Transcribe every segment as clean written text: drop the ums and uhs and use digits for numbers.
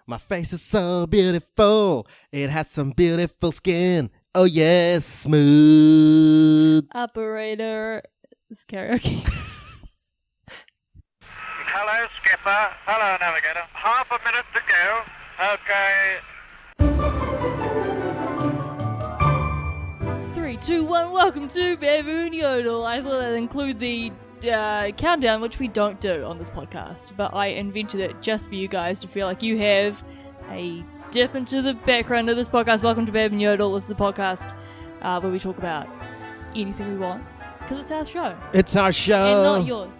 My face is so beautiful. It has some beautiful skin. Oh yes, smooth. Operator. It's karaoke. Hello, skipper. Hello, navigator. Half a minute to go. Okay. 3, 2, 1. Welcome to Baboon Yodel. I thought I'd include the countdown, which we don't do on this podcast, but I invented it just for you guys to feel like you have a dip into the background of this podcast. Welcome to Baboon Yodel. This is a podcast where we talk about anything we want, because it's our show. It's our show. And not yours.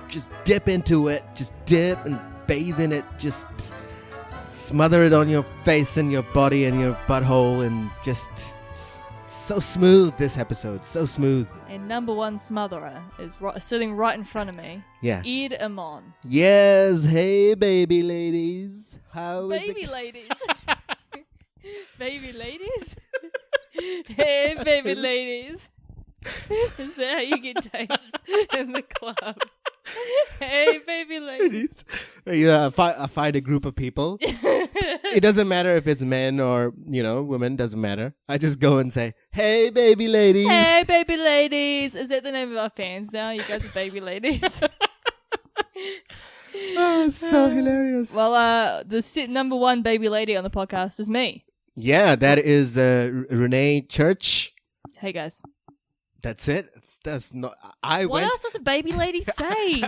Just dip into it. Just dip and bathe in it. Just smother it on your face and your body and your butthole, and just so smooth this episode. So smooth. And number one smotherer is sitting right in front of me. Yeah. Ed Amon. Yes. Hey, baby ladies. How is Baby it? ladies. Baby ladies. Hey, baby ladies. Is that how you get dates in the club? Hey, baby ladies. Yeah, I find a group of people. It doesn't matter if it's men or, women. Doesn't matter. I just go and say, hey, baby ladies. Hey, baby ladies. Is that the name of our fans now? You guys are baby ladies. Oh, it's so hilarious. Well, the number one baby lady on the podcast is me. Yeah, that is Renee Church. Hey, guys. That's it. That's not. What else does a baby lady say?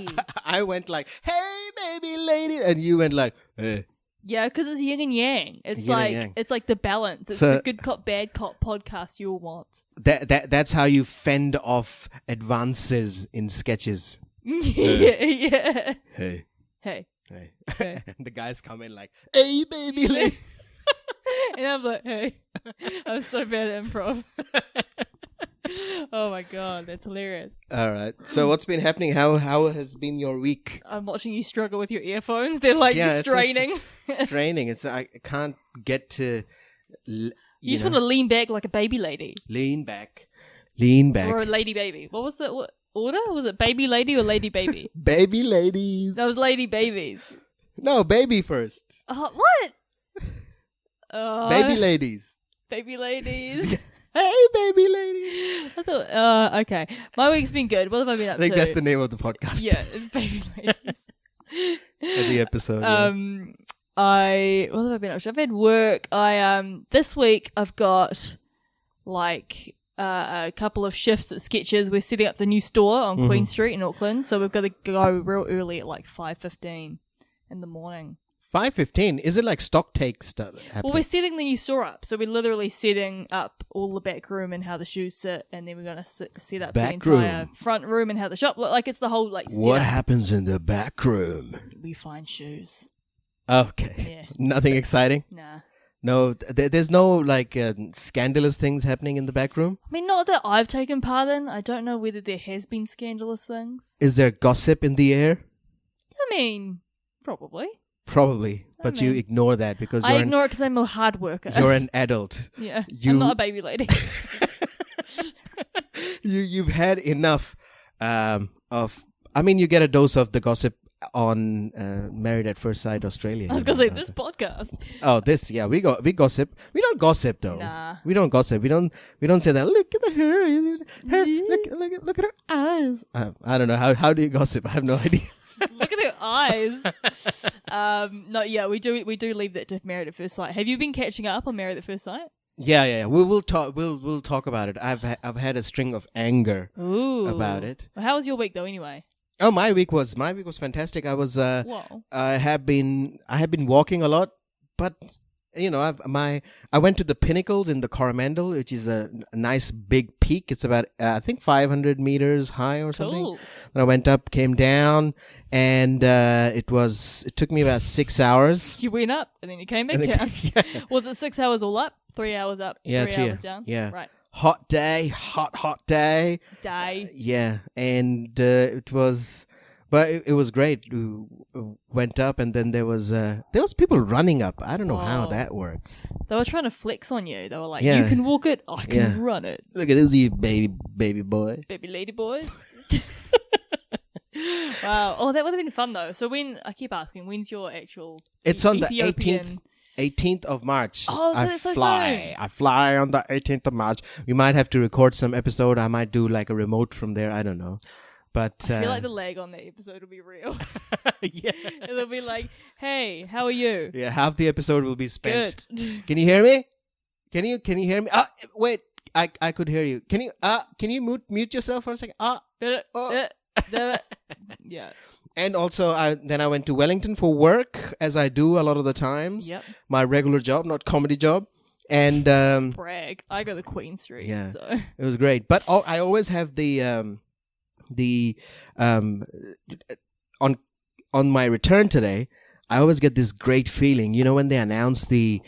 I went like, "Hey, baby lady," and you went like, "Hey." Yeah, because it's yin and yang. It's Yin and yang. it's like the balance. It's the good cop, bad cop podcast you'll want. That's how you fend off advances in sketches. Yeah. Hey. Hey. And the guys come in like, "Hey, baby lady," and I'm like, "Hey." I'm so bad at improv. Oh my god, that's hilarious. All right. So what's been happening? How has been your week? I'm watching you struggle with your earphones. They're like straining. Straining. I can't get to. You just want to lean back like a baby lady. Lean back. Or a lady baby. What was the order? Was it baby lady or lady baby? Baby ladies. That was lady babies. No, baby first. What? Baby ladies. Baby ladies. Hey, baby ladies. I thought, okay. My week's been good. What have I been up to? I think that's the name of the podcast. Yeah, it's baby ladies. The episode. What have I been up to? I've had work. This week I've got like a couple of shifts at Skechers. We're setting up the new store on Queen Street in Auckland, so we've got to go real early at like 5:15 in the morning. 5:15. Is it like stock take stuff happening? Well, we're setting the new store up, so we're literally setting up all the back room and how the shoes sit, and then we're going to set up the entire front room and how the shop look like. It's the whole like. What happens in the back room? We find shoes. Okay. Yeah. Nothing exciting. Nah. No, there's no like scandalous things happening in the back room. I mean, not that I've taken part in. I don't know whether there has been scandalous things. Is there gossip in the air? I mean, probably. Probably, but you ignore that because I ignore it because I'm a hard worker. You're an adult. Yeah, I'm not a baby lady. You've had enough of. I mean, you get a dose of the gossip on Married at First Sight Australia. I was gonna say this podcast. Oh, we gossip. We don't gossip though. Nah, we don't gossip. We don't say that. Look at her. Look at her eyes. I don't know how do you gossip? I have no idea. Look at her eyes. No, yeah, we do leave that to Married at First Sight. Have you been catching up on Married at First Sight? Yeah. We'll talk. We'll talk about it. I've had a string of anger about it. Well, how was your week though? Anyway. Oh, my week was fantastic. I was I have been walking a lot, but I went to the Pinnacles in the Coromandel, which is a nice big peak. It's about I think 500 meters high or something. Cool. And I went up, came down, and it took me about 6 hours. You went up and then you came back down. Yeah. Was it 6 hours all up? 3 hours up? Yeah, 3 hours down? Yeah. Right. Hot day, hot day. Yeah, and it was great. We went up, and then there was people running up. I don't know how that works. They were trying to flex on you. They were like, Yeah. "You can walk it, I can run it." Look at this, you baby boy, Baby lady boys. Wow. Oh, that would have been fun though. So I keep asking, when's your actual It's on the Ethiopian... 18th of March. Oh, so that's so soon. I fly on the 18th of March. We might have to record some episode. I might do like a remote from there. I don't know. But I feel like the lag on that episode will be real. Yeah. It'll be like, hey, how are you? Yeah, half the episode will be spent. Good. Can you hear me? Can you hear me? Wait. I could hear you. Can you mute yourself for a second? Yeah. And also, then I went to Wellington for work, as I do a lot of the times. Yep. My regular job, not comedy job. And brag. I go to Queen Street. yeah, So it was great. But I always have on my return today, I always get this great feeling. You know, when they announce the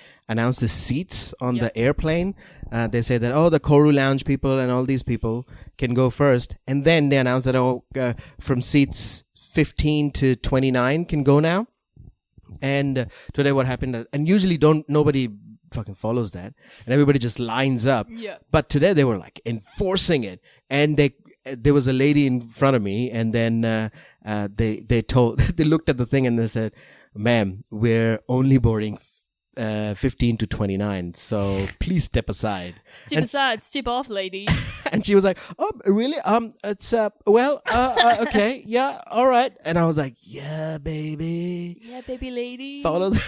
seats on the airplane, they say that, the Koru Lounge people and all these people can go first. And then they announce that, from seats 15 to 29 can go now. And today what happened, and usually nobody fucking follows that, and everybody just lines up. Yeah. But today they were like enforcing it, and there was a lady in front of me, and then they looked at the thing and they said, "Ma'am, we're only boarding 15 to 29, so please step aside." Step off, lady. And she was like, "Oh, really? It's okay, yeah, all right." And I was like, "Yeah, baby. Yeah, baby lady. Follow the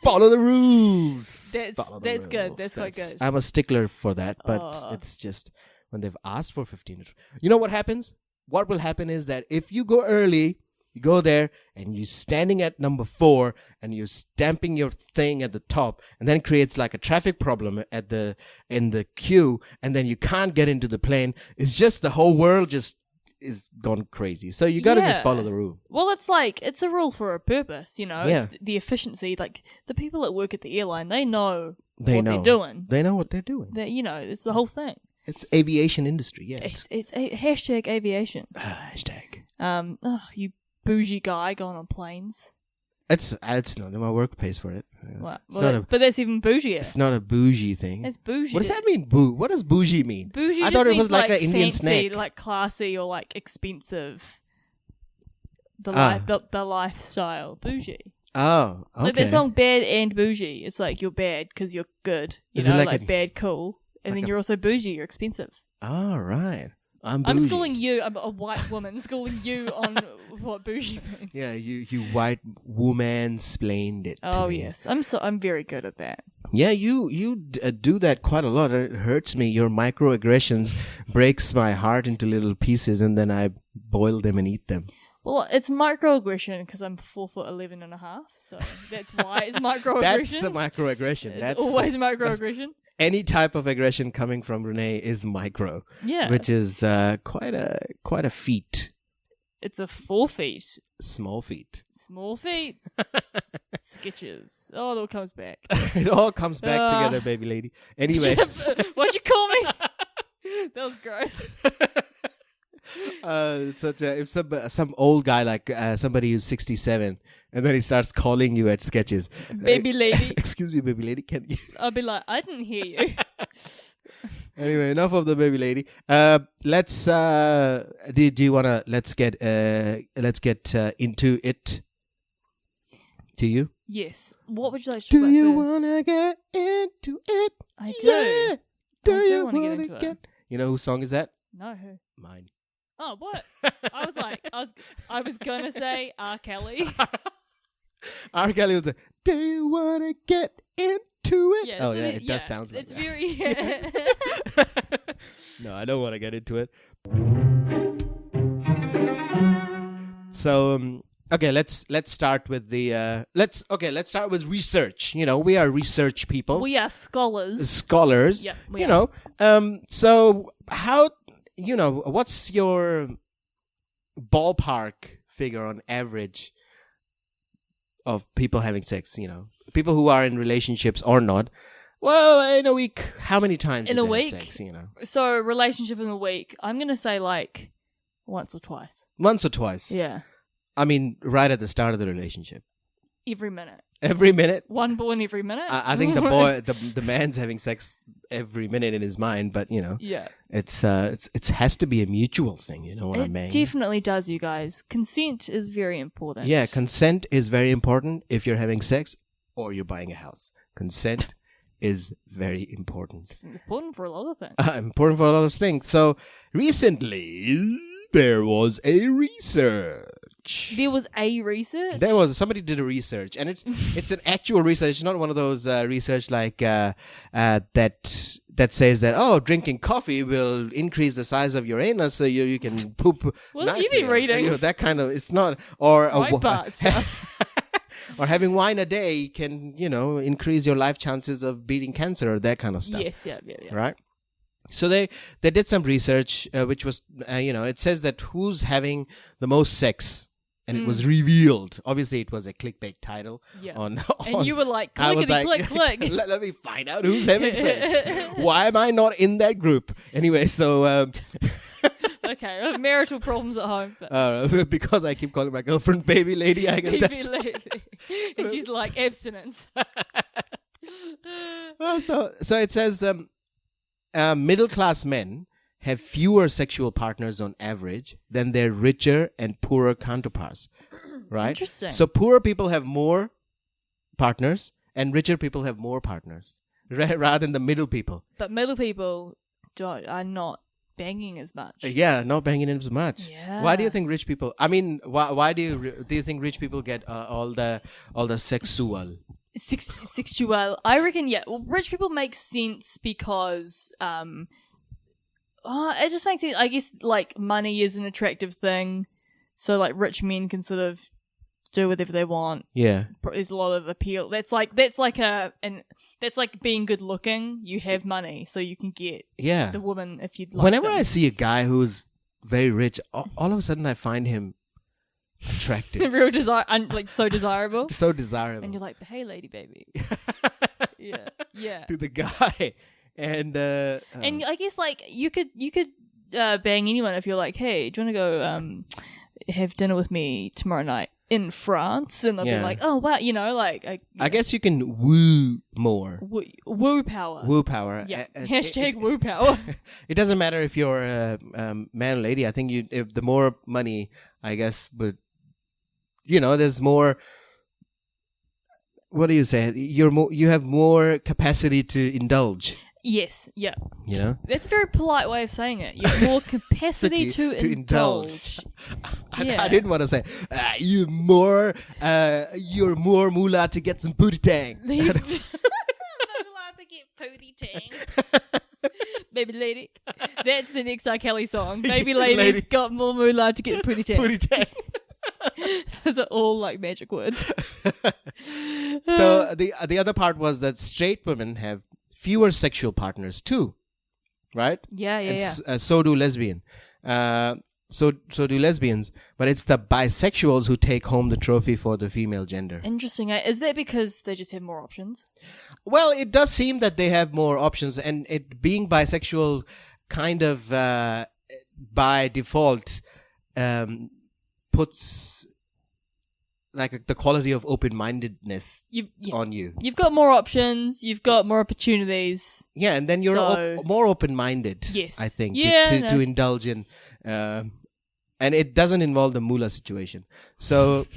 follow the rules." That's good. That's quite good. I'm a stickler for that, but it's just when they've asked for 15. You know what happens? What will happen is that if you go early, you go there and you're standing at number 4 and you're stamping your thing at the top, and then it creates like a traffic problem in the queue, and then you can't get into the plane. It's just the whole world just is gone crazy. So you got to just follow the rule. Well, it's a rule for a purpose, you know. Yeah. It's the efficiency. Like the people that work at the airline, they know what they're doing. They know what they're doing. It's the whole thing. It's aviation industry, yeah. It's hashtag aviation. Hashtag. You bougie guy going on planes. It's not. My work pays for it. But that's even bougier. It's not a bougie thing. It's bougie. What does that mean? What does bougie mean? Bougie. I thought it was like an fancy, Indian snack, like classy or like expensive. The lifestyle bougie. Oh, okay. Like that song, Bad and Bougie. It's like you're bad because you're good. You know, like bad, cool, and then you're also bougie. You're expensive. All right. I'm schooling you. I'm a white woman schooling you on what bougie means. Yeah, you white woman explained it. Oh yes, I'm very good at that. Yeah, you do that quite a lot. It hurts me. Your microaggressions breaks my heart into little pieces, and then I boil them and eat them. Well, it's microaggression because I'm 4'11.5", so that's why it's microaggression. That's the microaggression. It's always microaggression. Any type of aggression coming from Renee is micro. Yeah. Which is quite a feat. It's a 4 feet. Small feet. Small feet. Sketches. Oh, it all comes back. It all comes back together, baby lady. Anyway. What'd you call me? That was gross. If some old guy like somebody who's 67, and then he starts calling you at sketches, baby lady. Excuse me, baby lady. Can you? I'll be like, I didn't hear you. Anyway, enough of the baby lady. Let's. Do you wanna? Let's get into it. Do you? Yes. What would you like to talk about Do you first? wanna get into it? I do. Yeah. Do you want to get into it? You know whose song is that? No, who? Mine. Oh, what? I was gonna say R. Kelly. R. Kelly was like, "Do you wanna get into it?" Yeah, it does sound like it's that. very. No, I don't want to get into it. So, okay, let's start with the let's start with research. You know, we are research people. We are scholars. Scholars. Yeah, you know. So how? You know, what's your ballpark figure on average of people having sex? You know, people who are in relationships or not. Well, in a week, how many times in do a they week? have sex, you know? So, relationship in a week, I'm gonna say like once or twice. Once or twice. Yeah. I mean, right at the start of the relationship. every minute. Every minute? One born every minute? I think the boy, the man's having sex every minute in his mind, but yeah, it has to be a mutual thing. You know what I mean? It definitely does, you guys. Consent is very important. Yeah, consent is very important if you're having sex or you're buying a house. Consent is very important. It's important for a lot of things. Important for a lot of things. So recently there was a research. There was a research? Somebody did a research, and it's an actual research, not one of those research like that says that drinking coffee will increase the size of your anus so you can poop. What nicely. have you been reading? That kind of, it's not, or or having wine a day can increase your life chances of beating cancer or that kind of stuff. Yes, yeah. Right. So they did some research, which was it says that who's having the most sex. And it was revealed. Obviously, it was a clickbait title. Yeah. And you were like, click. Let me find out who's having sex. Why am I not in that group? Anyway, so... okay, I have marital problems at home. But... because I keep calling my girlfriend baby lady, I guess baby lady. And she's like, abstinence. So it says middle-class men have fewer sexual partners on average than their richer and poorer counterparts, right? Interesting. So poorer people have more partners and richer people have more partners, rather than the middle people. But middle people are not banging as much. Yeah, not banging as much. Yeah. Why do you think rich people? I mean, why do you think rich people get all the sexual? Sexual. I reckon. Yeah. Well, rich people make sense because it just makes it, I guess, like, money is an attractive thing. So, like, rich men can sort of do whatever they want. Yeah. There's a lot of appeal. That's like being good looking. You have money, so you can get the woman if you'd like. Whenever them. I see a guy who's very rich, all of a sudden I find him attractive. Real desire, like, so desirable. So desirable. And you're like, hey, lady, baby. Yeah. To the guy. And I guess, like, you could bang anyone if you're like, hey, do you want to go have dinner with me tomorrow night in France? And they'll be like, oh wow, I guess you can woo more. Woo power. Woo power. Yeah. Hashtag woo power. It doesn't matter if you're a man or lady. I think if the more money, I guess, but there's more. What do you say? You have more capacity to indulge. Yes, yeah. That's a very polite way of saying it. You have more capacity to indulge. I didn't want to say you're more moolah to get some booty tang. Moolah to get booty tang. Baby lady. That's the next R. Kelly song. Baby lady's got more moolah to get booty tang. Booty tang. Those are all like magic words. So the other part was that straight women have fewer sexual partners too, right? Yeah. So do lesbians. So do lesbians, but it's the bisexuals who take home the trophy for the female gender. Interesting. Is that because they just have more options? Well, it does seem that they have more options, and it being bisexual kind of by default puts like the quality of open-mindedness on you. You've got more options. You've got more opportunities. Yeah, and then you're more open-minded. Yes, I think to indulge in, and it doesn't involve the moolah situation. So,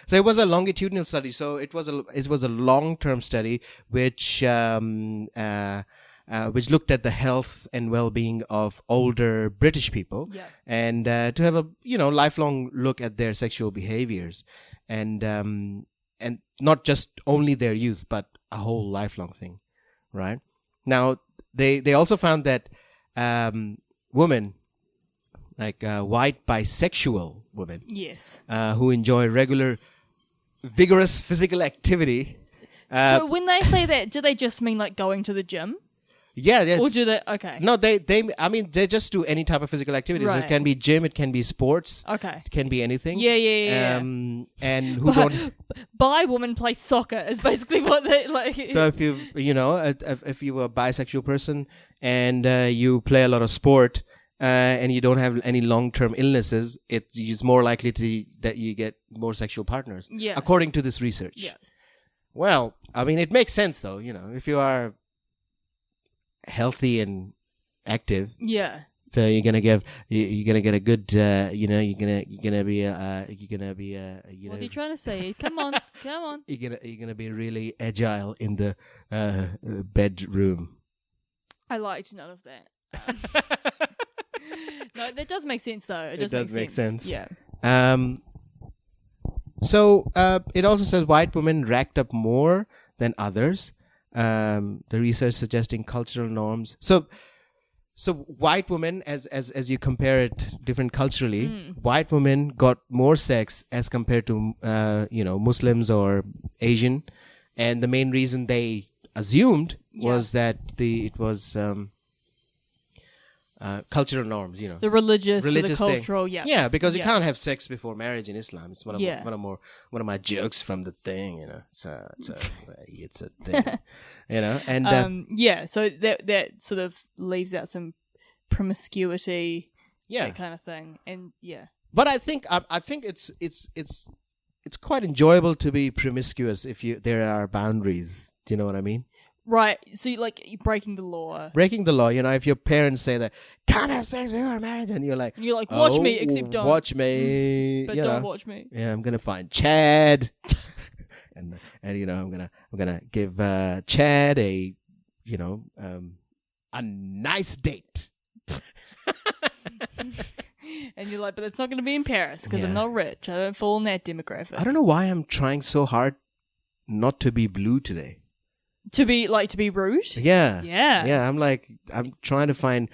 so it was a longitudinal study. So it was a long-term study which looked at the health and well-being of older British people, and to have a lifelong look at their sexual behaviors, and not just only their youth, but a whole lifelong thing, right? Now they also found that women, like white bisexual women, who enjoy regular, vigorous physical activity. So when they say that, do they just mean like going to the gym? Yeah. Or do they? Okay. No, they just do any type of physical activity. Right. So it can be gym, it can be sports. Okay. It can be anything. Yeah. And who don't... Bi women play soccer is basically what they like. So if you were a bisexual person and you play a lot of sport and you don't have any long-term illnesses, it's more likely that you get more sexual partners. Yeah. According to this research. Yeah. Well, I mean, it makes sense though. If you are healthy and active, Yeah. so you're gonna get a good, you're gonna be What are you trying to say? Come on. you're gonna be really agile in the bedroom. I liked none of that. No, that does make sense though. It does make sense. Yeah. So it also says white women racked up more than others. The research suggesting cultural norms. So white women, as you compare it different culturally, white women got more sex as compared to Muslims or Asian, and the main reason they assumed was that it was cultural norms, the religious or the thing. cultural, because you can't have sex before marriage in Islam. It's one of my jokes from the thing, So it's a thing, and so that sort of leaves out some promiscuity, that kind of thing, and But I think it's quite enjoyable to be promiscuous if there are boundaries. Do you know what I mean? Right, so you're breaking the law. Breaking the law, if your parents say that, can't have sex before marriage, and you're like, watch me, except don't. Watch me. But don't watch me. Yeah, I'm going to find Chad. and I'm gonna give Chad a nice date. And you're like, but it's not going to be in Paris because I'm not rich. I don't fall in that demographic. I don't know why I'm trying so hard not to be blue today. To be rude? Yeah. Yeah. I'm trying to find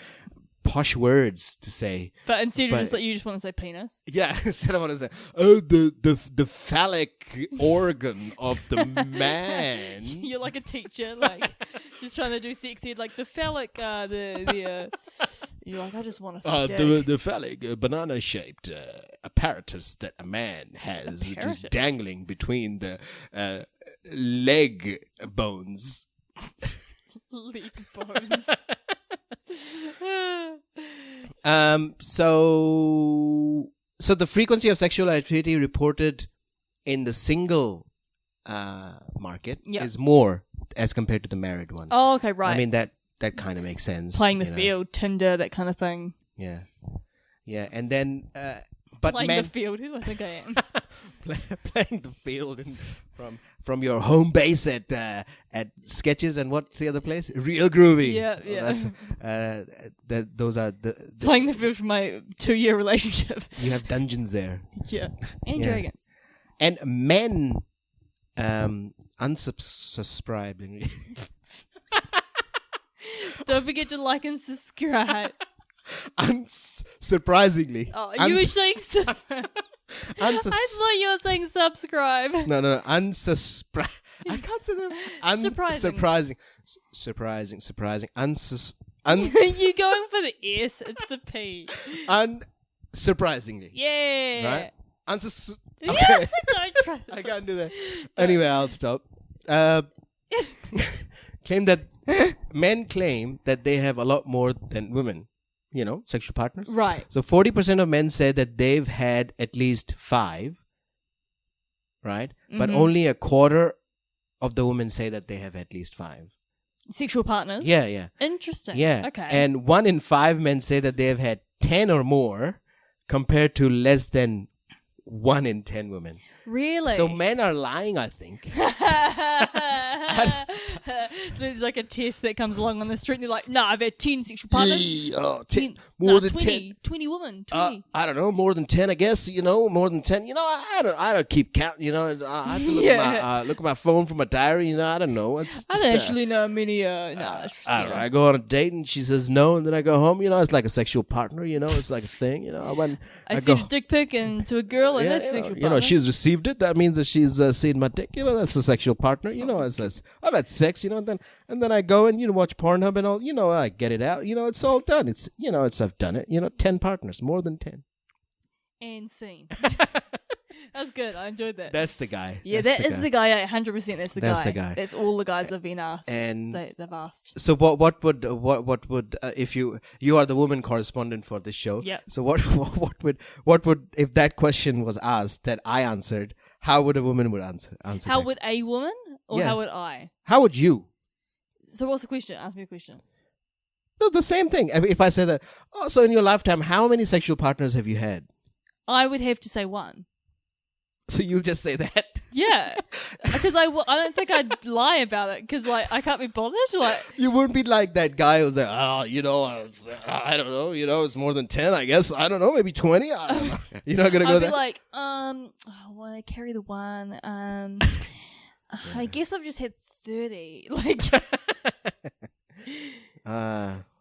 posh words to say. But instead you just want to say penis? Yeah, instead I want to say, the phallic organ of the man. You're like a teacher, just trying to do sexy, the phallic, you're like, I just want to say the phallic banana-shaped apparatus that a man has, which is dangling between the leg bones. Leg bones. So the frequency of sexual activity reported in the single market is more as compared to the married one. Oh, okay, right. I mean that kind of makes sense. Playing the field, Tinder, that kind of thing. Yeah, and then but playing the field. Who do I think I am? Playing the field from your home base at Sketches, and what's the other place? Real Groovy. Yeah. Those are the playing the field for my 2-year relationship. You have dungeons there. Yeah, and dragons. And men, unsubscribingly. Don't forget to like and subscribe. Surprisingly. Oh, you were saying subscribe. I thought you were saying subscribe. No. I can't say that. Surprising. You're going for the S. It's the P. Unsurprisingly. Yeah. Right? Okay. I can't do that. Anyway, I'll stop. Men claim that they have a lot more than women. Sexual partners. Right. So 40% of men said that they've had at least 5. Right? Mm-hmm. But only a quarter of the women say that they have at least 5. Sexual partners? Yeah. Interesting. Yeah. Okay. And 1 in 5 men say that they have had 10 or more compared to less than 1 in 10 women. Really? So men are lying, I think. There's like a test that comes along on the street and they're like, no, I've had 10 sexual partners. More than 10. 20 women. 20. I don't know, more than 10, I guess, more than 10. I don't keep count, I have to look at my phone for my diary, I don't know. I don't actually know many, I go on a date and she says no, and then I go home, it's like a sexual partner, it's like a thing, I sent a dick pic to a girl and that's sexual partner. She's received it. That means that she's seen my dick. That's a sexual partner. I've had sex. And then I go and watch Pornhub and all. I get it out. It's all done. I've done it. 10 partners, more than 10. And scene. That's good. I enjoyed that. That's the guy. Yeah, That's the guy. 100%. That's the That's guy. the guy. That's all the guys have been asked. And they've asked. So what would if you are the woman correspondent for this show? Yeah. So what would if that question was asked that I answered? How would a woman would answer? How that? would a woman or Yeah. how would I? How would you? So what's the question? Ask me a question. No, the same thing. If I say that, so in your lifetime, how many sexual partners have you had? I would have to say one. So you'll just say that? Yeah, because I don't think I'd lie about it because like I can't be bothered. Like You wouldn't be like that guy who's like, I don't know, it's more than 10, I guess. I don't know, maybe 20. I don't know. You're not gonna go I'd be there. like, well, I carry the one. I guess I've just had 30. Like,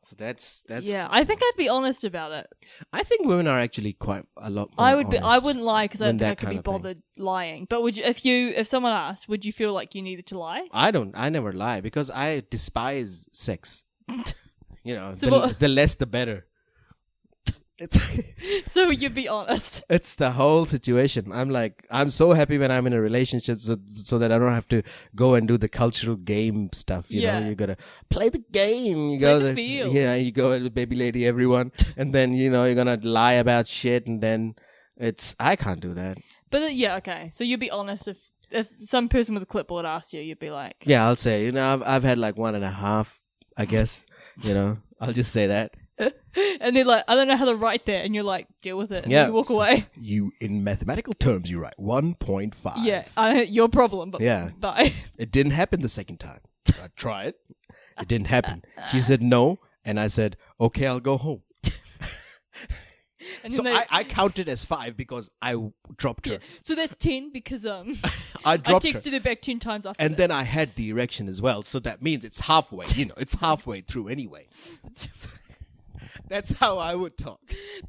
So that's yeah, I think I'd be honest about it. I think women are actually quite a lot more I honest wouldn't lie because I don't than think I that could be kind of thing. bothered lying. But would you, if someone asked, would you feel like you needed to lie? I never lie because I despise sex. So the less the better. It's So you'd be honest. it's the whole situation. I'm so happy when I'm in a relationship so that I don't have to go and do the cultural game stuff. You know, you gotta play the game. You go the field. Yeah, you go baby lady everyone, and then you're gonna lie about shit, and then I can't do that. But yeah, okay. So you'd be honest if some person with a clipboard asked you, you'd be like, Yeah, I'll say I've had like 1.5, I guess. I'll just say that. and they're like, I don't know how to write that, and you're like, deal with it, and Yeah. you walk away. You in mathematical terms, you write 1.5. Yeah, your problem. But Yeah. bye. It didn't happen the second time. I tried. It didn't happen. She said no, and I said, okay, I'll go home. And So then I counted as 5 because I dropped her. so that's 10 because I dropped her. texted her back 10 times after. And this. then I had the erection as well. So that means it's halfway. It's halfway through anyway. That's how I would talk.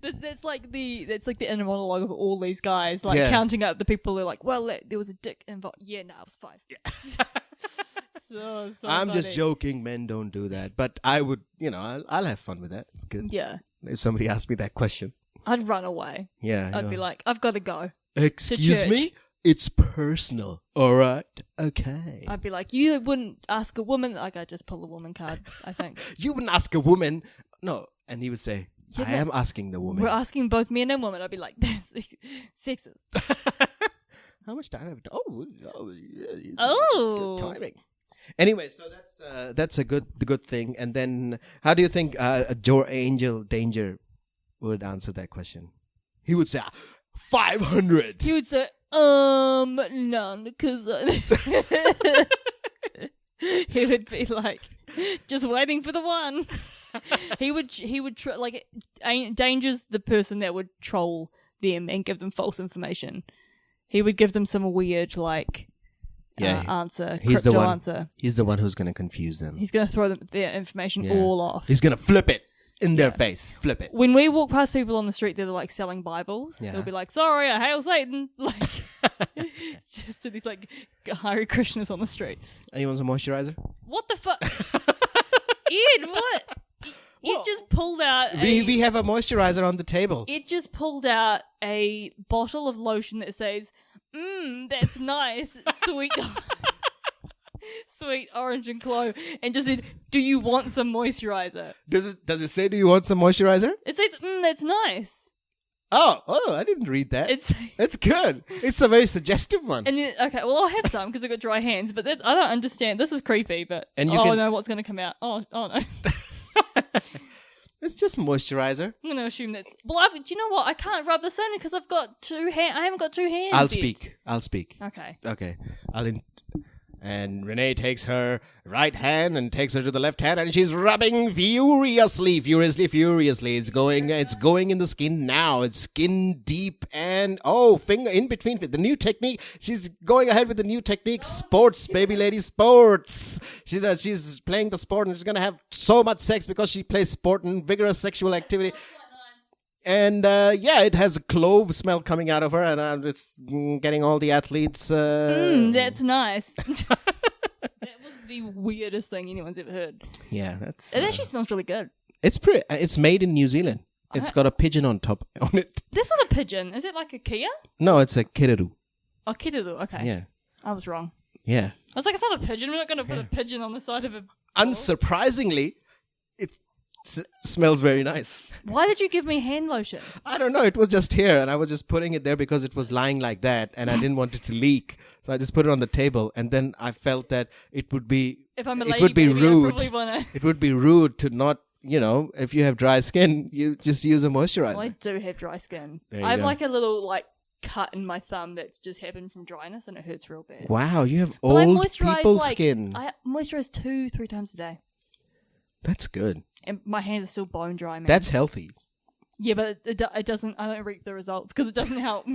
That's like the inner monologue of all these guys, like Yeah. counting up the people who are like, well, there was a dick involved. Yeah, no, it was 5. Yeah. so I'm just funny. joking. Men don't do that. But I would, I'll have fun with that. It's good. Yeah, If somebody asked me that question. I'd run away. Yeah. I'd be like, I've got to go. excuse church. me? It's personal. All right. Okay. I'd be like, you wouldn't ask a woman. Like, I just pull a woman card, I think. You wouldn't ask a woman. No. And he would say, Yeah, I am asking the woman. We're asking both men and women. I'd be like, that's sexist. How much time have we yeah, Oh. it's good timing. Anyway, so that's a good thing. And then, how do you think Angel Danger would answer that question? He would say 500. He would say, none, because he would be like, just waiting for the one. he would like, Danger's the person that would troll them and give them false information. He would give them some weird answer. He's the one. Answer. He's the one who's going to confuse them. He's going to throw their information Yeah. all off. He's going to flip it in their face. Flip it. When we walk past people on the street that are like selling Bibles, Yeah. they'll be like, "Sorry, I hail Satan!" Like, just to these like Hare Krishnas on the street. Anyone want some moisturizer? What the fuck, Ed? What? Well, It just pulled out. We have a moisturizer on the table. It just pulled out a bottle of lotion that says, that's nice, sweet, sweet orange and clove," and just said, "Do you want some moisturizer?" Does it say, do you want some moisturizer? It says, that's nice. Oh, I didn't read that. It's It's good. It's a very suggestive one. and then, okay, well, I'll have some because I've got dry hands, but I don't understand. This is creepy, but And you oh can- no, what's going to come out? Oh no. It's just moisturizer. I'm going to assume that's. Well, do you know what? I can't rub this in because I've got 2 hands. I haven't got 2 hands. I'll yet. speak. Okay. Okay. And Renee takes her right hand and takes her to the left hand, and she's rubbing furiously. It's going in the skin now. It's skin deep and finger in between. The new technique. She's going ahead with the new technique. Sports, baby lady, sports. She's playing the sport, and she's gonna have so much sex because she plays sport and vigorous sexual activity. And it has a clove smell coming out of her, and I'm just getting all the athletes. That's nice. That was the weirdest thing anyone's ever heard. Yeah, that's. It actually smells really good. It's pretty. It's made in New Zealand. It's got a pigeon on it. That's not a pigeon. Is it like a Kia? No, it's a kiriru. Oh, kiriru. Okay. Yeah. I was wrong. Yeah. I was like, it's not a pigeon. We're not going to put a pigeon on the side of a... Unsurprisingly, it smells very nice. Why did you give me hand lotion? I don't know. It was just here, and I was just putting it there because it was lying like that, and I didn't want it to leak. So I just put it on the table, and then I felt that it would be... If I'm a it lady would be baby, rude. I probably want to... It would be rude to not, if you have dry skin, you just use a moisturizer. Well, I do have dry skin. There you I have go. like a little cut in my thumb that's just happened from dryness, and it hurts real bad. Wow, you have But I old moisturize, people skin. I moisturize 2-3 times a day. That's good. And my hands are still bone dry, man. That's healthy. Yeah, but it doesn't... I don't reap the results because it doesn't help.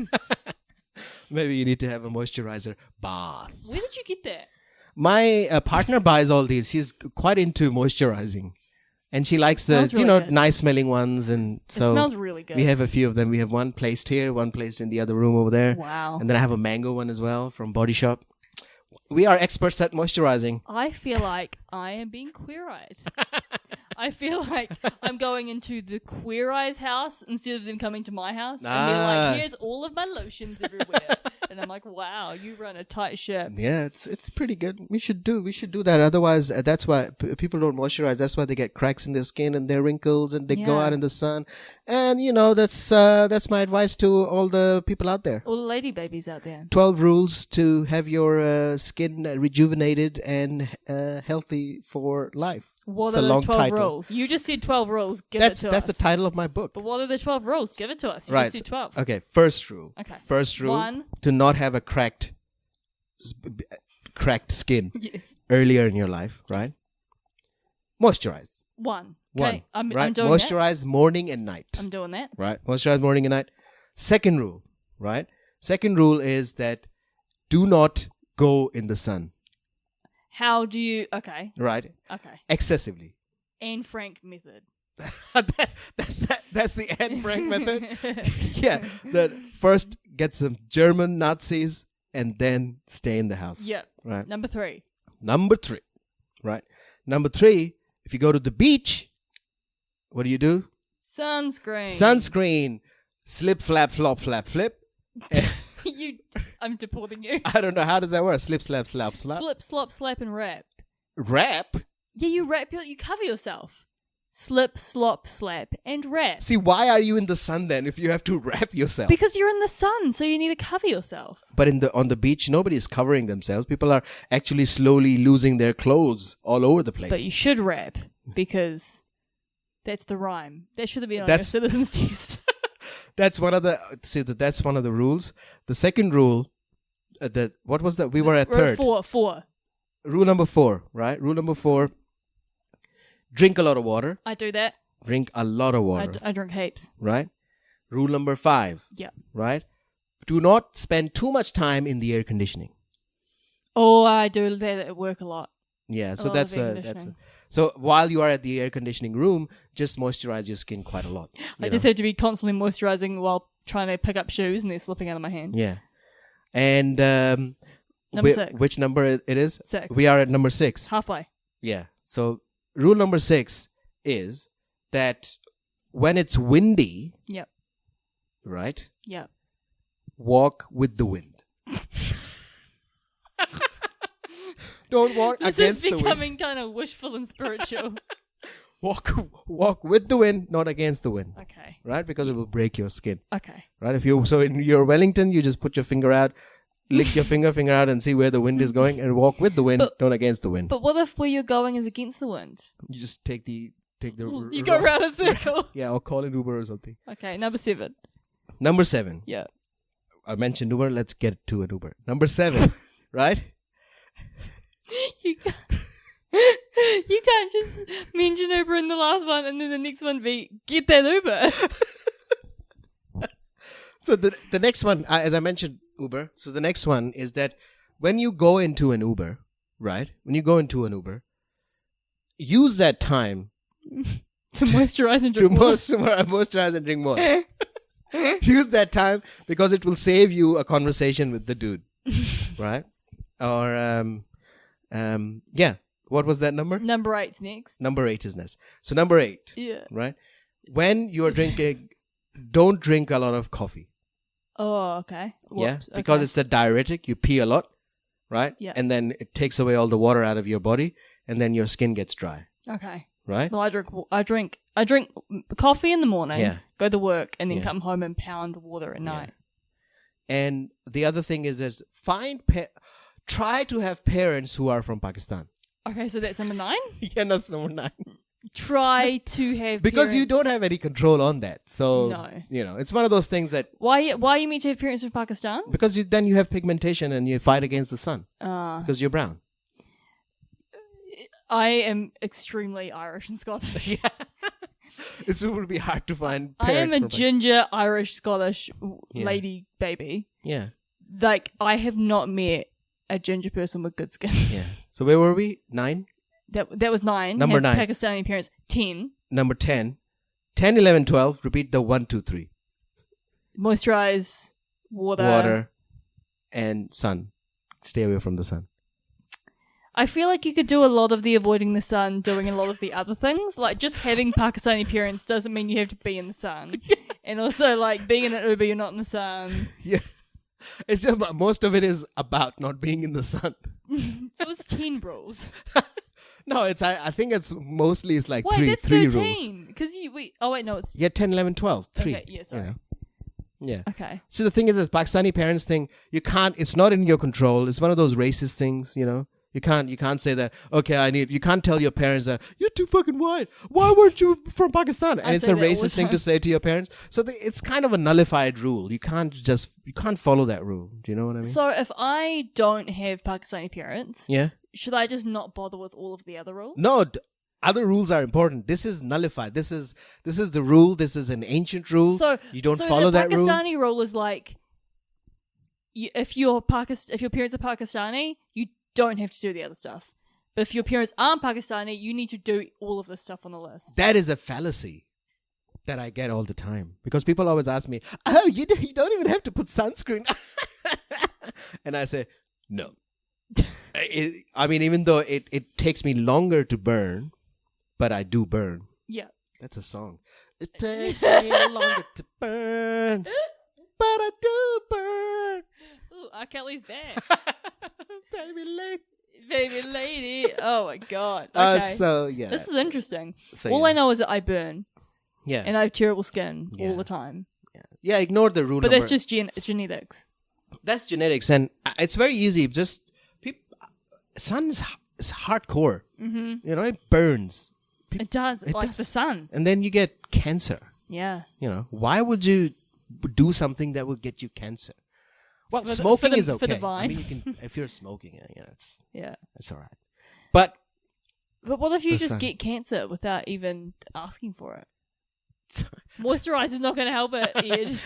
Maybe you need to have a moisturizer bath. Where did you get that? My partner buys all these. She's quite into moisturizing. And she likes the, Smells really good. nice smelling ones. And so It smells really good. we have a few of them. We have one placed here, one placed in the other room over there. Wow. And then I have a mango one as well from Body Shop. We are experts at moisturizing. I feel like I am being queer-eyed. I feel like I'm going into the Queer Eyes house instead of them coming to my house. And they're like, here's all of my lotions everywhere. And I'm like, wow, you run a tight ship. Yeah, it's pretty good. We should do that. Otherwise, that's why people don't moisturize. That's why they get cracks in their skin and their wrinkles, and they go Yeah. out in the sun. And that's my advice to all the people out there. All the lady babies out there. 12 rules to have your skin rejuvenated and healthy for life. What It's are a those long 12 title. rules? You just said 12 rules. Give That's it to us. the title of my book. But what are the 12 rules? Give it to us. You Right. just said 12. Okay, first rule. Okay. First rule, 1. to not have a cracked skin Yes. earlier in your life, right? Moisturize. 1. One, Okay, I'm right? doing Moisturize morning and night. that. I'm doing that. Right? Moisturize morning and night. Second rule, right? Second rule is that do not go in the sun, How do you... Okay. right? Okay. Excessively. Anne Frank method. That's the Anne Frank method. Yeah. That first get some German Nazis and then stay in the house. Yep. Right. Number 3. Number 3. Right. Number 3, if you go to the beach, what do you do? Sunscreen. Sunscreen. Slip, flap, flop, flap, flip. I'm deporting you. I don't know. How does that work? Slip, slap, slap, slap. Slip, slop, slap, and wrap. Wrap? Yeah, you cover yourself. Slip, slop, slap, and wrap. See, why are you in the sun then if you have to wrap yourself? Because you're in the sun, so you need to cover yourself. But on the beach, nobody is covering themselves. People are actually slowly losing their clothes all over the place. But you should wrap, because that's the rhyme. That should have been on That's- your citizen's test. That's one of the rules. The second rule, what was that? We were at third. 4. Rule number 4, right? Rule number 4, drink a lot of water. I do that. Drink a lot of water, I drink heaps. right? Rule number 5, Yeah. right? Do not spend too much time in the air conditioning. Oh, I do that at work a lot. Yeah, so lot that's of air a conditioning. so while you are at the air conditioning room, just moisturize your skin quite a lot. I you just know? have to be constantly moisturizing while trying to pick up shoes and they're slipping out of my hand. Yeah, and Number 6. which number it is? 6. We are at number 6. Halfway. Yeah. So rule number 6 is that when it's windy, Yep. right? Yep. Walk with the wind. Don't walk This against is the wind. becoming kind of wishful and spiritual. Walk with the wind, not against the wind. Okay. Right? Because it will break your skin. Okay. Right? So in your Wellington, you just put your finger out, lick your finger out and see where the wind is going and walk with the wind, not against the wind. But what if where you're going is against the wind? You just take the You go around a circle. Yeah, or call an Uber or something. Okay, number 7. Number 7. Yeah. I mentioned Uber. Let's get to an Uber. Number 7, right? You can't just mention Uber in the last one and then the next one be get that Uber. So the next one, as I mentioned Uber, so the next one is that when you go into an Uber, right? When you go into an Uber, use that time to moisturize and to drink more. moisturize and drink more. Use that time because it will save you a conversation with the dude, right? Or yeah. What was that number? Number 8's next. Number 8 is next. So number 8, Yeah. right? when you're drinking, don't drink a lot of coffee. Oh, okay. Whoops. Yeah, because it's a diuretic. You pee a lot, right? Yeah. And then it takes away all the water out of your body, and then your skin gets dry. Okay. Right? Well, I drink coffee in the morning, go to work, and then Yeah. come home and pound water at night. And the other thing is try to have parents who are from Pakistan. Okay, so that's number 9? Yeah, that's number 9. Try to have Because you parents- don't have any control on that. So, No. it's one of those things that... Why are you meant to have parents from Pakistan? Because then you have pigmentation and you fight against the sun. Uh, Because you're brown. I am extremely Irish and Scottish. Yeah. It would be hard to find I am parents a from ginger Irish Scottish Yeah. lady baby. Yeah. Like, I have not met a ginger person with good skin. Yeah. So where were we? 9? That was 9. Number Have 9. Pakistani parents. 10. Number 10. 10, 11, 12. Repeat the 1, 2, 3. Moisturize, Water and sun. Stay away from the sun. I feel like you could do a lot of the avoiding the sun, doing a lot of the other things. Like, just having Pakistani parents doesn't mean you have to be in the sun. And also, like, being in an Uber, you're not in the sun. Yeah. It's just, most of it is about not being in the sun. So it's 10 rules. No, I think it's mostly it's like Wait, three that's rules. 13. Because oh wait, no, it's... Yeah, 10, 11, 12. 3. Okay, yeah, sorry. You know? Yeah. Okay. So the thing is, this Pakistani parents thing, it's not in your control. It's one of those racist things, You can't say that, you can't tell your parents that, you're too fucking white. Why weren't you from Pakistan? And it's a racist thing to say to your parents. So it's kind of a nullified rule. You can't follow that rule. Do you know what I mean? So if I don't have Pakistani parents, Yeah. should I just not bother with all of the other rules? No, other rules are important. This is nullified. This is the rule. This is an ancient rule. So you don't follow that rule. The Pakistani rule is like, if your parents are Pakistani, you don't have to do the other stuff. But if your parents aren't Pakistani, you need to do all of this stuff on the list. That is a fallacy that I get all the time. Because people always ask me, oh, you don't even have to put sunscreen. And I say, no. Even though it takes me longer to burn, but I do burn. Yeah. That's a song. It takes me longer to burn, but I do burn. Ooh, R. Kelly's back. Baby lady. Oh my god. Okay. This is interesting. So, all I know is that I burn. Yeah. And I have terrible skin Yeah. all the time. Yeah, ignore the rule. But that's just genetics. That's genetics, and it's very easy. Just sun is hardcore. Mm-hmm. It burns. It does, like does. the sun. And then you get cancer. Yeah. Why would you do something that will get you cancer? Well, smoking is okay. For the vibe. you can if you're smoking, it's all right. But what if you the just sun. get cancer without even asking for it? Moisturize is not going to help it, Ed.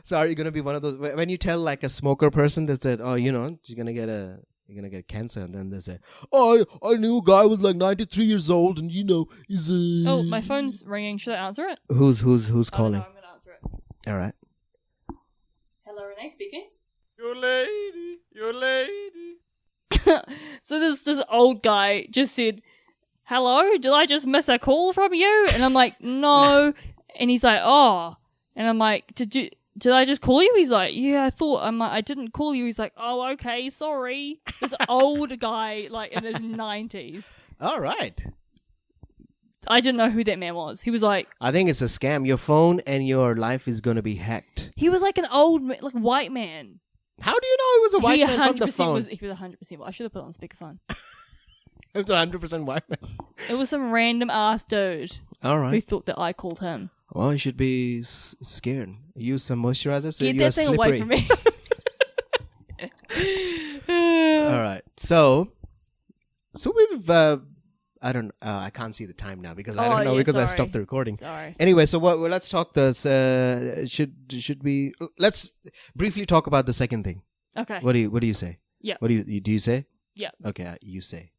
So are you going to be one of those when you tell like a smoker person that said, oh, you're gonna get cancer, and then they say, oh, I knew a guy was like 93 years old, and he's Oh, my phone's ringing. Should I answer it? Who's calling? Oh, no, I'm going to answer it. All right. Hello, Renee speaking. Your lady. So this old guy just said, hello, did I just miss a call from you? And I'm like, no. And he's like, oh. And I'm like, did I just call you? He's like, yeah, I thought. I'm like, I didn't call you. He's like, oh, okay, sorry. This old guy, like in his 90s. All right. I didn't know who that man was. He was like, I think it's a scam. Your phone and your life is going to be hacked. he was like an old, white man. How do you know it was a white He man from the 100% phone? He was 100%. I should have put it on speakerphone. It was 100% white man. It was some random ass dude All who right. thought that I called him. Well, you should be scared. Use some moisturizer so Get you're that thing slippery. away from me. All right. So we've I can't see the time now because I don't know because I sorry. stopped the recording. Sorry. Anyway, so let's talk this should we let's briefly talk about the second thing. Okay. What do you say? Yeah. What do you say? Yeah. Okay, you say.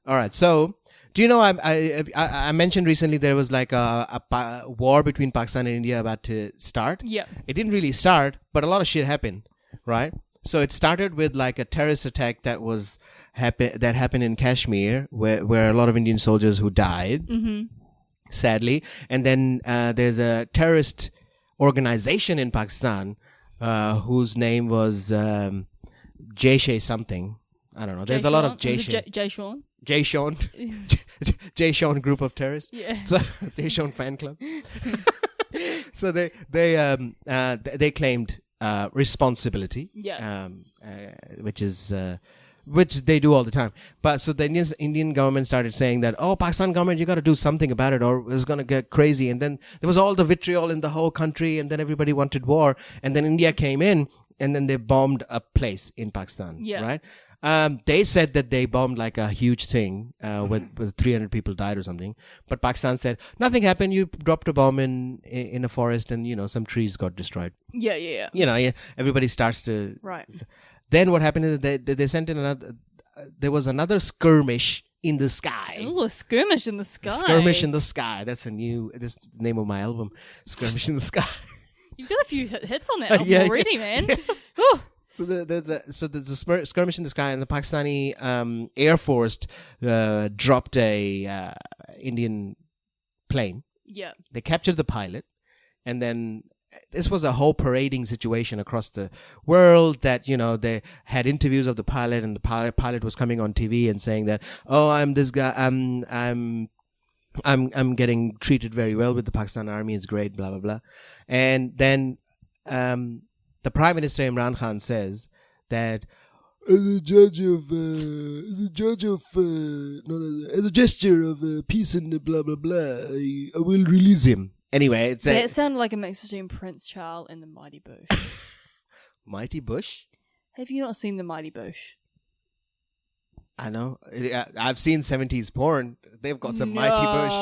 All right. So, do you know I mentioned recently there was like a war between Pakistan and India about to start. Yeah. It didn't really start, but a lot of shit happened, right? So it started with like a terrorist attack that happened in Kashmir, where a lot of Indian soldiers who died. Mm-hmm. sadly. And then there's a terrorist organization in Pakistan whose name was Jaish something. I don't know. There's a lot of Jaish. Jay Sean group of terrorists. Yeah. So Jay Sean fan club. So they claimed responsibility. Yeah. Which they do all the time. But so the Indian government started saying that, oh, Pakistan government, you got to do something about it or it's going to get crazy. And then there was all the vitriol in the whole country and then everybody wanted war. And then India came in and then they bombed a place in Pakistan. Yeah. Right? They said that they bombed like a huge thing with 300 people died or something. But Pakistan said, nothing happened. You dropped a bomb in a forest and, some trees got destroyed. Yeah. Everybody starts to... Right. Then what happened is they sent in another... there was another skirmish in the sky. Ooh, a skirmish in the sky. Skirmish in the sky. That's this is the name of my album. Skirmish in the sky. You've got a few hits on that album already, man. Yeah. So there's a skirmish in the sky, and the Pakistani Air Force dropped a Indian plane. Yeah. They captured the pilot, and then this was a whole parading situation across the world that, they had interviews of the pilot and the pilot was coming on TV and saying that, oh, I'm this guy, I'm getting treated very well with the Pakistan Army. It's great, blah, blah, blah. And then, the Prime Minister Imran Khan says that as a gesture of peace and blah, blah, blah, I will release him. Anyway, it sounded like a mix between Prince Charles and the Mighty Bush. Mighty Bush? Have you not seen the Mighty Bush? I know. I've seen 70s porn. They've got some Mighty Bush.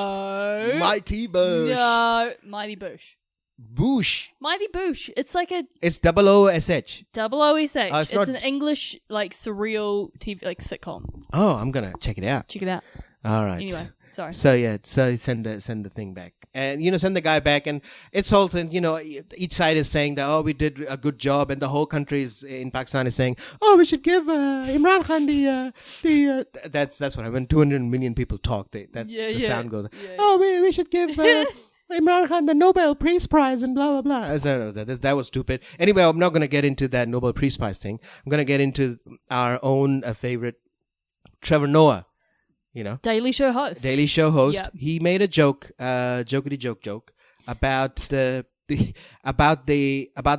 Mighty Bush. No, Mighty Bush. Bush. Mighty Bush. It's like a... It's OOSH. OOSH. It's an English, surreal TV, sitcom. Oh, I'm going to check it out. Check it out. All right. Anyway, sorry. So send the thing back. And, send the guy back. And it's all, each side is saying that, oh, we did a good job. And the whole country in Pakistan is saying, oh, we should give Imran Khan the that's what I when 200 million people talk. The sound goes, oh, we should give Imran Khan the Nobel Peace Prize and blah, blah, blah. That was stupid. Anyway, I'm not going to get into that Nobel Peace Prize thing. I'm going to get into our own favorite, Trevor Noah. Daily Show host. Yep. He made a joke, jokety joke about the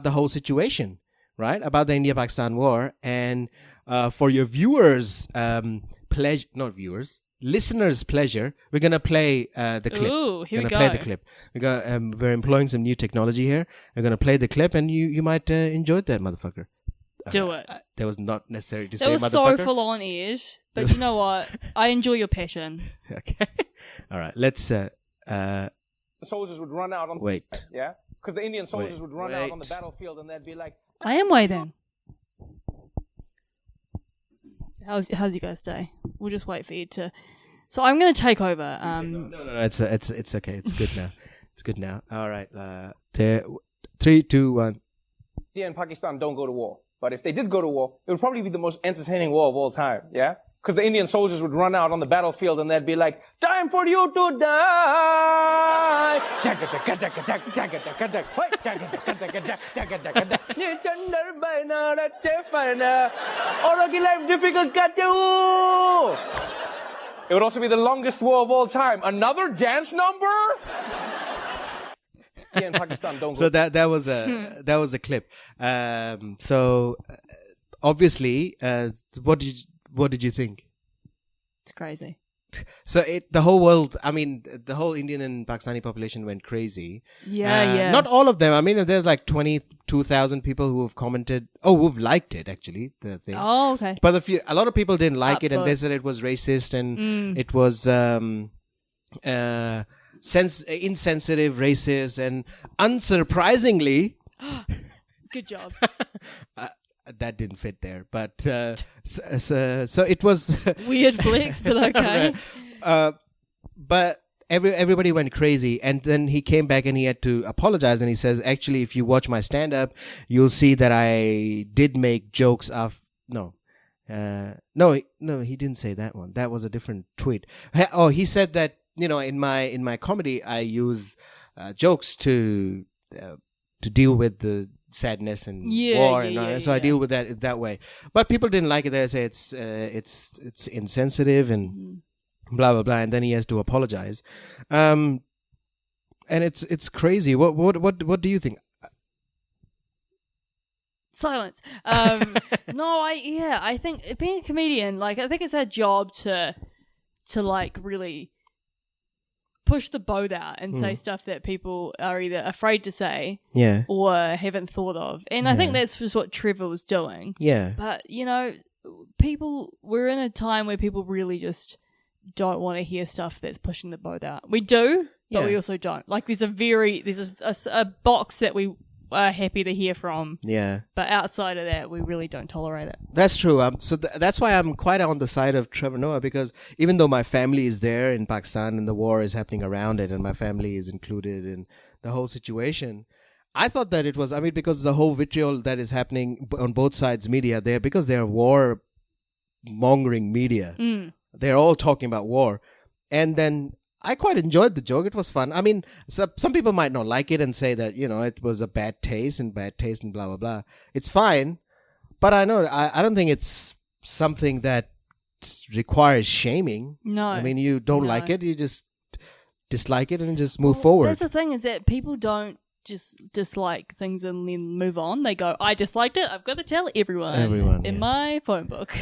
whole situation, right? About the India-Pakistan war. And for your viewers' listeners' pleasure, we're gonna play the clip. Ooh, here we go. Play the clip. We're employing some new technology here. We're gonna play the clip, and you might enjoy that, motherfucker. Do it. That was not necessary to say, motherfucker. That was so full on ears. But you know what? I enjoy your passion. Okay. All right. Let's. The soldiers would run out on. Wait. Yeah. Because the Indian soldiers would run out on the battlefield, and they'd be like. I am waiting. How's you guys' day? We'll just wait for you to. So I'm going to take over. No. It's okay. It's good now. It's good now. All right. 3, 2, 1. India and Pakistan don't go to war. But if they did go to war, it would probably be the most entertaining war of all time, yeah? Because the Indian soldiers would run out on the battlefield and they'd be like, time for you to die! It would also be the longest war of all time. Another dance number? In Pakistan, don't go. So that was a clip. Obviously, what did you think? It's crazy. So the whole world, the whole Indian and Pakistani population went crazy. Yeah. Not all of them. There's like 22,000 people who have commented. Oh, who've liked it actually. The thing. Oh, okay. But a lot of people didn't like it, and they said it was racist and it was insensitive, racist, and unsurprisingly, good job. That didn't fit there, but so it was weird flex, but okay. But everybody went crazy, and then he came back and he had to apologize, and he says, actually, if you watch my stand-up, you'll see that I did make jokes of no, he didn't say that one. That was a different tweet. He said that in my comedy, I use jokes to deal with the sadness and war, and so I deal with that way. But people didn't like it. They say it's insensitive and blah blah blah, and then he has to apologize. And it's crazy. What do you think? Silence. No, I think being a comedian, like, I think it's our job to like really push the boat out and say stuff that people are either afraid to say or haven't thought of. And I think that's just what Trevor was doing. Yeah. But, we're in a time where people really just don't want to hear stuff that's pushing the boat out. We do, but we also don't. Like, there's a box that we are happy to hear from. Yeah. But outside of that, we really don't tolerate it. That's true. So that's why I'm quite on the side of Trevor Noah, because even though my family is there in Pakistan and the war is happening around it and my family is included in the whole situation, I thought that it was, because the whole vitriol that is happening on both sides media there, because they're war mongering media. They're all talking about war. And then I quite enjoyed the joke. It was fun. Some people might not like it and say that, it was a bad taste and blah, blah, blah. It's fine. But I don't think it's something that requires shaming. No. You don't like it. You just dislike it and just move forward. That's the thing, is that people don't just dislike things and then move on. They go, I disliked it. I've got to tell everyone in my phone book.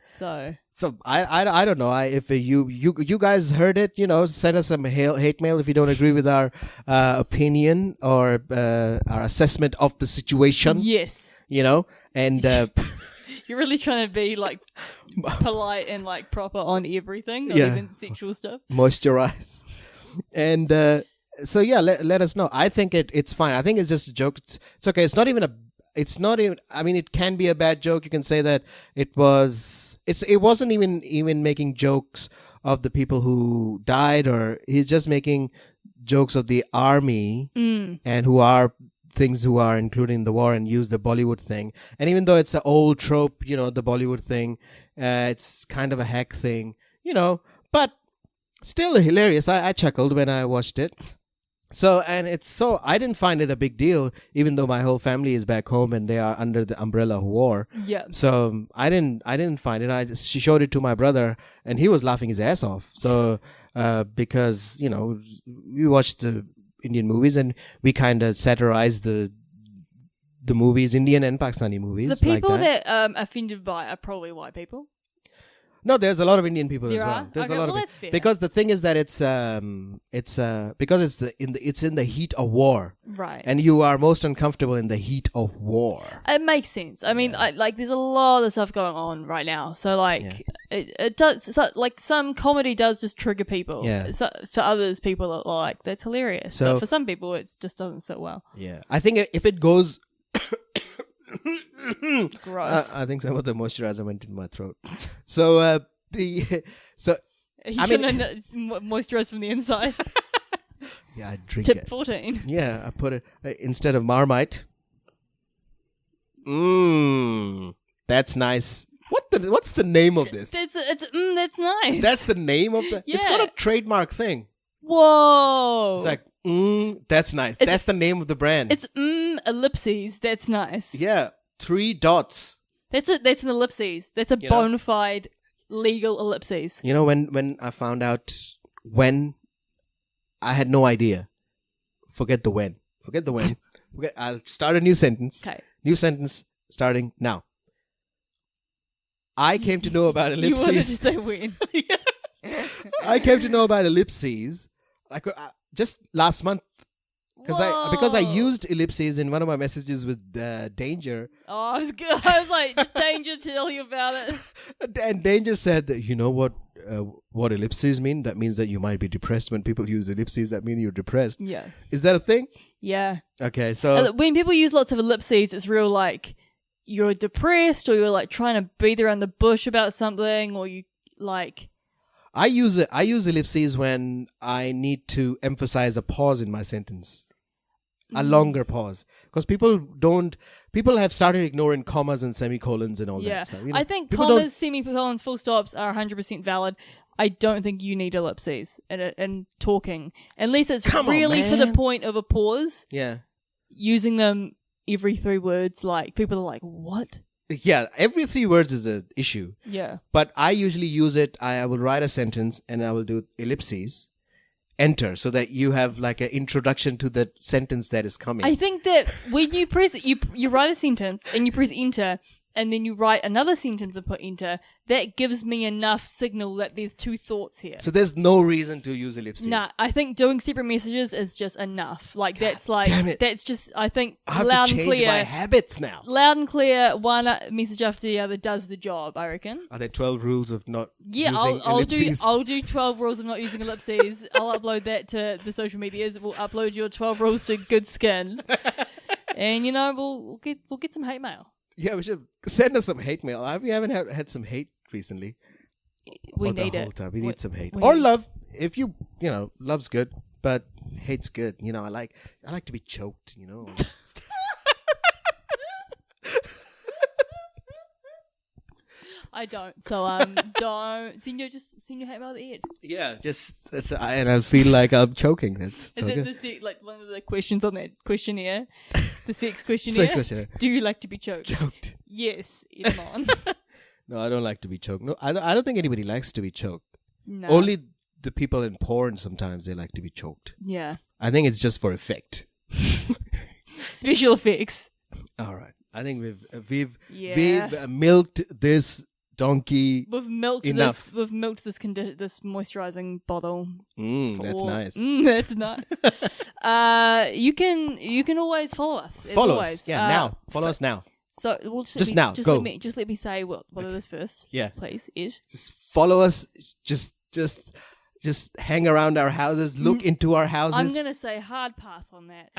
So I don't know. If you guys heard it, send us some hate mail if you don't agree with our opinion or our assessment of the situation. Yes. And you're really trying to be like polite and like proper on everything, not even sexual stuff. Moisturize. And let us know. I think it's fine. I think it's just a joke. It's okay. It's not even. It can be a bad joke. You can say that it wasn't even making jokes of the people who died, or he's just making jokes of the army and who are included in the war, and use the Bollywood thing. And even though it's an old trope, the Bollywood thing, it's kind of a hack thing, but still hilarious. I chuckled when I watched it. I didn't find it a big deal, even though my whole family is back home and they are under the umbrella of war. Yeah. So I didn't find it. She showed it to my brother and he was laughing his ass off. So, because, we watched the Indian movies and we kind of satirize the movies, Indian and Pakistani movies. The people that are offended by are probably white people. No, there's a lot of Indian people there as well. Are? There's okay, a lot well, of that's fair. Because the thing is that it's because it's in the heat of war, right? And you are most uncomfortable in the heat of war. It makes sense. There's a lot of stuff going on right now, so it does. So, some comedy does just trigger people. Yeah. So, for others, people are like, that's hilarious. So, but for some people, it just doesn't sit well. Yeah, I think if it goes. Gross. I think some of the moisturizer went in my throat. So you moisturize from the inside. Yeah, I drink Tip it. 14. Yeah, I put it instead of Marmite. That's nice. What's the name of this? That's nice. That's the name of the. Yeah. It's got a trademark thing. Whoa. It's like that's nice. That's the name of the brand. It's ellipses. That's nice. Yeah, 3 dots. That's an ellipses. That's a bona fide legal ellipses. When I found out when, I had no idea. Forget the when. I'll start a new sentence. Okay. New sentence starting now. I came to know about ellipses. You wanted to say when. I came to know about ellipses just last month. Because I used ellipses in one of my messages with Danger. Oh, I was good. I was like, Danger, tell you about it. And Danger said that, you know what ellipses mean? That means that you might be depressed. When people use ellipses, that means you're depressed. Yeah. Is that a thing? Yeah. Okay, so when people use lots of ellipses, it's real like you're depressed, or you're like trying to beat around the bush about something, or you like. I use ellipses when I need to emphasize a pause in my sentence. A longer pause, because people have started ignoring commas and semicolons and all that. So, I think commas, semicolons, full stops are 100% valid. I don't think you need ellipses in talking. Unless it's Come on, really for the man. point of a pause. Yeah. Using them every 3 words, like, people are like, what? Yeah, every 3 words is an issue. Yeah. But I usually use it, I will write a sentence and I will do ellipses, enter, so that you have like an introduction to the sentence that is coming. I think that when you press it, you write a sentence and you press enter, and then you write another sentence and put enter, that gives me enough signal that there's 2 thoughts here. So there's no reason to use ellipses. Nah, I think doing separate messages is just enough. Like, that's like, damn it. that's just, I think, I have loud to and change clear. my habits now. Loud and clear, one message after the other does the job, I reckon. Are there 12 rules of not Yeah, using I'll ellipses? I'll do 12 rules of not using ellipses. I'll upload that to the social medias. We'll upload your 12 rules to Good Skin, and we'll get some hate mail. Yeah, we should send us some hate mail. We haven't had some hate recently. We Or need the whole it. time. We need some hate. we Or need- love. If love's good, but hate's good. I like to be choked, I don't. So don't send your hate mail at the end. Yeah, and I feel like I'm choking. That's Is so it good. like one of the questions on that questionnaire, the sex questionnaire? Sex questionnaire. Do you like to be choked? Choked. Yes, Edmond. No, I don't like to be choked. No, I don't think anybody likes to be choked. No. Only the people in porn sometimes they like to be choked. Yeah. I think it's just for effect. Special effects. All right. I think we've Yeah. milked this donkey. We've milked Enough. this. We've milked this this moisturizing bottle. That's nice. That's nice. You can always follow us. As Follow always. us. Yeah, now. Follow us now. So Just now, Just go. let me say what it is first. Yeah. Please, Ed. Just follow us. Just hang around our houses. Look into our houses. I'm gonna say hard pass on that.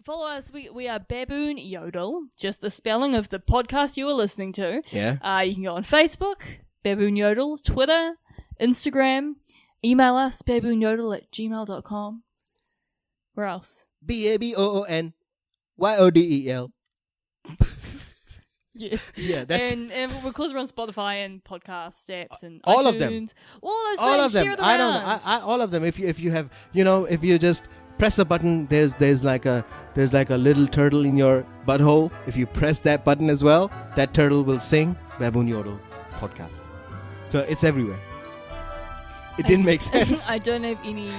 Follow us. We are Baboon Yodel. Just the spelling of the podcast you are listening to. Yeah. You can go on Facebook, Baboon Yodel, Twitter, Instagram. Email us, baboonyodel@gmail.com. Where else? BABOONYODEL. Yes. Yeah, that's And because we're on Spotify and podcast apps and all iTunes, of them. all those all things, of them. share them I don't. around. All of them. If you have, if you just press a button, there's like a little turtle in your butthole. If you press that button as well, that turtle will sing Baboon Yodel podcast. So it's everywhere. It didn't make sense. I don't have any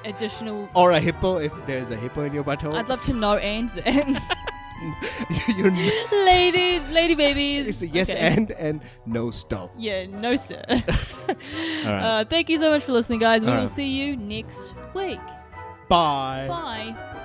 additional. Or a hippo, if there's a hippo in your butthole. I'd love to know and then. You're lady babies. it's a yes Okay. and no stop. Yeah, no sir. All right. Thank you so much for listening, guys. We All will right. see you next week. Bye. Bye.